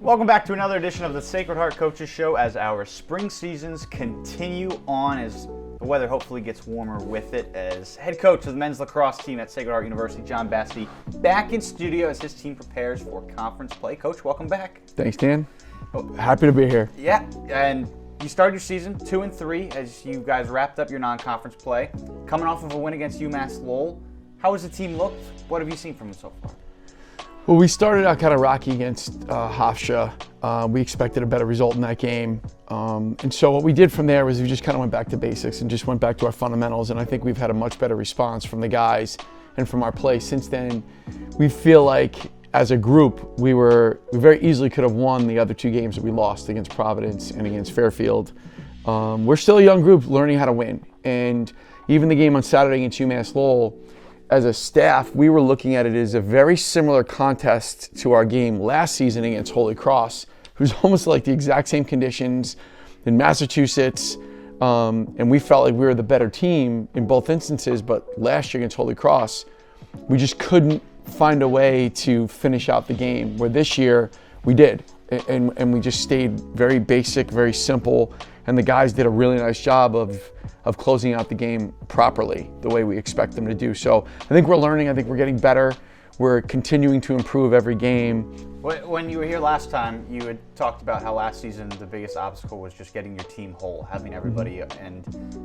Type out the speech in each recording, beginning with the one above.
Welcome back to another edition of the Sacred Heart Coaches Show as our spring seasons continue on as the weather hopefully gets warmer with it. As head coach of the men's lacrosse team at Sacred Heart University, Jon Basti, back in studio as his team prepares for conference play. Coach, welcome back. Thanks, Dan. Happy to be here. Yeah, and you started your season 2-3 as you guys wrapped up your non-conference play. Coming off of a win against UMass Lowell, how has the team looked? What have you seen from them so far? Well, we started out kind of rocky against Hofstra. We expected a better result in that game. And so what we did from there was we just kind of went back to basics and just went back to our fundamentals. And I think we've had a much better response from the guys and from our play since then. We feel like as a group, we very easily could have won the other two games that we lost against Providence and against Fairfield. We're still a young group learning how to win. And even the game on Saturday against UMass Lowell, as a staff, we were looking at it as a very similar contest to our game last season against Holy Cross. It was almost like the exact same conditions in Massachusetts, and we felt like we were the better team in both instances, but last year against Holy Cross, we just couldn't find a way to finish out the game, where this year we did, and we just stayed very basic, very simple, and the guys did a really nice job of closing out the game properly, the way we expect them to do. So I think we're learning, I think we're getting better. We're continuing to improve every game. When you were here last time, you had talked about how last season the biggest obstacle was just getting your team whole, having everybody, and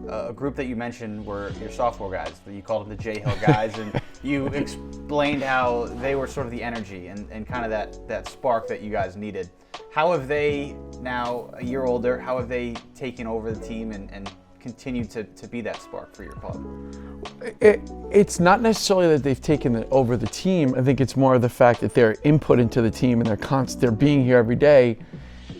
a group that you mentioned were your sophomore guys, that you called them the J-Hill guys, and you explained how they were sort of the energy and kind of that spark that you guys needed. How have they, now a year older, how have they taken over the team and continue to be that spark for your club? It's not necessarily that they've taken over the team. I think it's more of the fact that their input into the team and they're being here every day.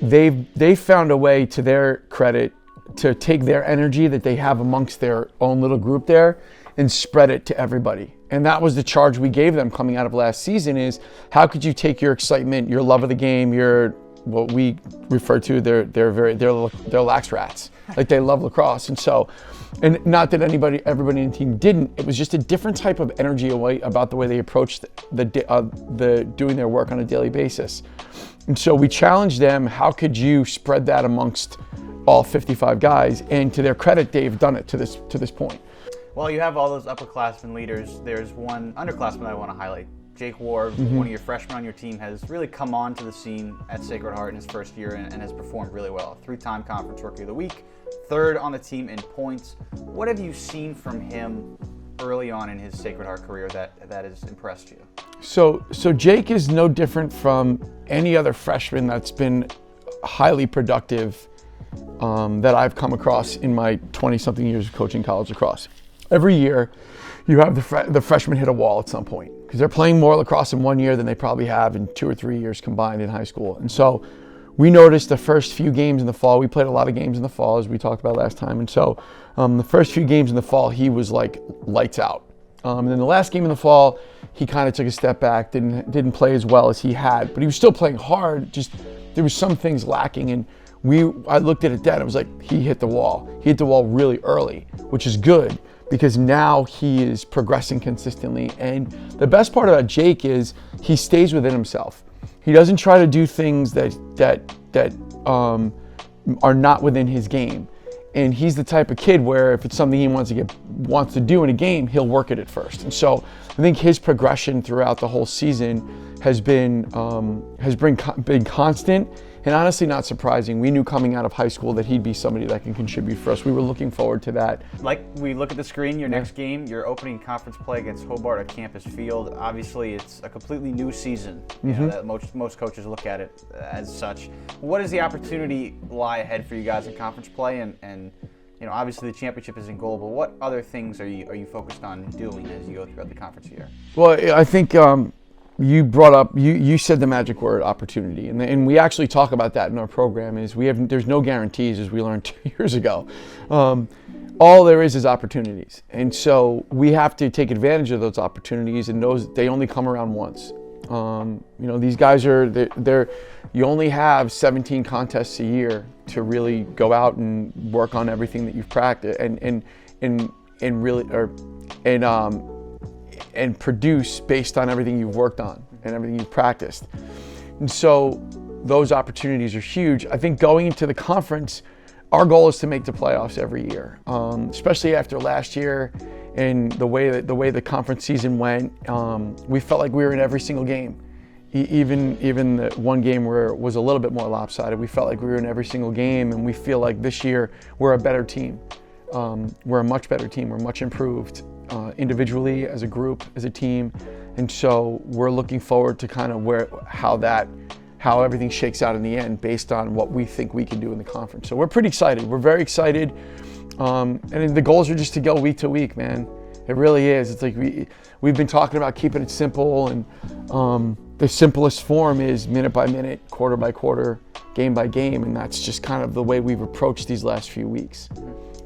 They've found a way, to their credit, to take their energy that they have amongst their own little group there and spread it to everybody. And that was the charge we gave them coming out of last season, is how could you take your excitement, your love of the game, your what we refer to, they're lax rats. Like, they love lacrosse. And so, and not that everybody in the team didn't, it was just a different type of energy about the way they approached the doing their work on a daily basis. And so we challenged them, how could you spread that amongst all 55 guys? And to their credit, they've done it to this point. Well, you have all those upperclassmen leaders. There's one underclassman I want to highlight. Jake Ward, one of your freshmen on your team, has really come on to the scene at Sacred Heart in his first year and has performed really well. 3-time Conference Rookie of the Week, 3rd on the team in points. What have you seen from him early on in his Sacred Heart career that has impressed you? So Jake is no different from any other freshman that's been highly productive that I've come across in my 20-something years of coaching college lacrosse. Every year, you have the freshmen hit a wall at some point, because they're playing more lacrosse in 1 year than they probably have in 2 or 3 years combined in high school. And so we noticed the first few games in the fall, we played a lot of games in the fall, as we talked about last time. And so the first few games in the fall, he was like lights out. And then the last game in the fall, he kind of took a step back, didn't play as well as he had, but he was still playing hard. Just there was some things lacking. And I looked at it then, it was like he hit the wall. He hit the wall really early, which is good, because now he is progressing consistently. And the best part about Jake is he stays within himself. He doesn't try to do things that are not within his game. And he's the type of kid where if it's something he wants to do in a game, he'll work at it first. And so I think his progression throughout the whole season has been constant, and honestly not surprising. We knew coming out of high school that he'd be somebody that can contribute for us. We were looking forward to that. Like we look at the screen, your next game, your opening conference play against Hobart at Campus Field. Obviously, it's a completely new season. You know, that most coaches look at it as such. What does the opportunity lie ahead for you guys in conference play? And you know, obviously the championship is in goal, but what other things are you focused on doing as you go throughout the conference year? Well, I think you brought up, you said the magic word, opportunity, and we actually talk about that in our program. There's no guarantees, as we learned 2 years ago. All there is opportunities, and so we have to take advantage of those opportunities, and they only come around once. You know, these guys you only have 17 contests a year to really go out and work on everything that you've practiced and produce based on everything you've worked on and everything you've practiced. And so those opportunities are huge. I think going into the conference, our goal is to make the playoffs every year, especially after last year and the way the conference season went. We felt like we were in every single game. Even the one game where it was a little bit more lopsided, we felt like we were in every single game, and we feel like this year we're a better team. We're a much better team. We're much improved individually, as a group, as a team, and so we're looking forward to kind of how everything shakes out in the end based on what we think we can do in the conference. So we're pretty excited. We're very excited, and the goals are just to go week to week, man. It really is. It's like we've been talking about keeping it simple, and the simplest form is minute by minute, quarter by quarter, game by game, and that's just kind of the way we've approached these last few weeks.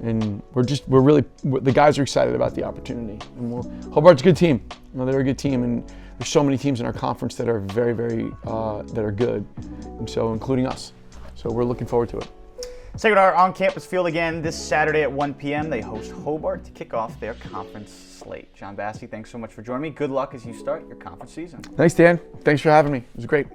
And the guys are excited about the opportunity, and Hobart's a good team. They're a good team, and there's so many teams in our conference that are very, very that are good, and so including us. So we're looking forward to it. Sacred Heart on campus field again this Saturday at 1 p.m. They host Hobart to kick off their conference slate. Jon Basti, thanks so much for joining me. Good luck as you start your conference season. Thanks, Dan. Thanks for having me. It was great.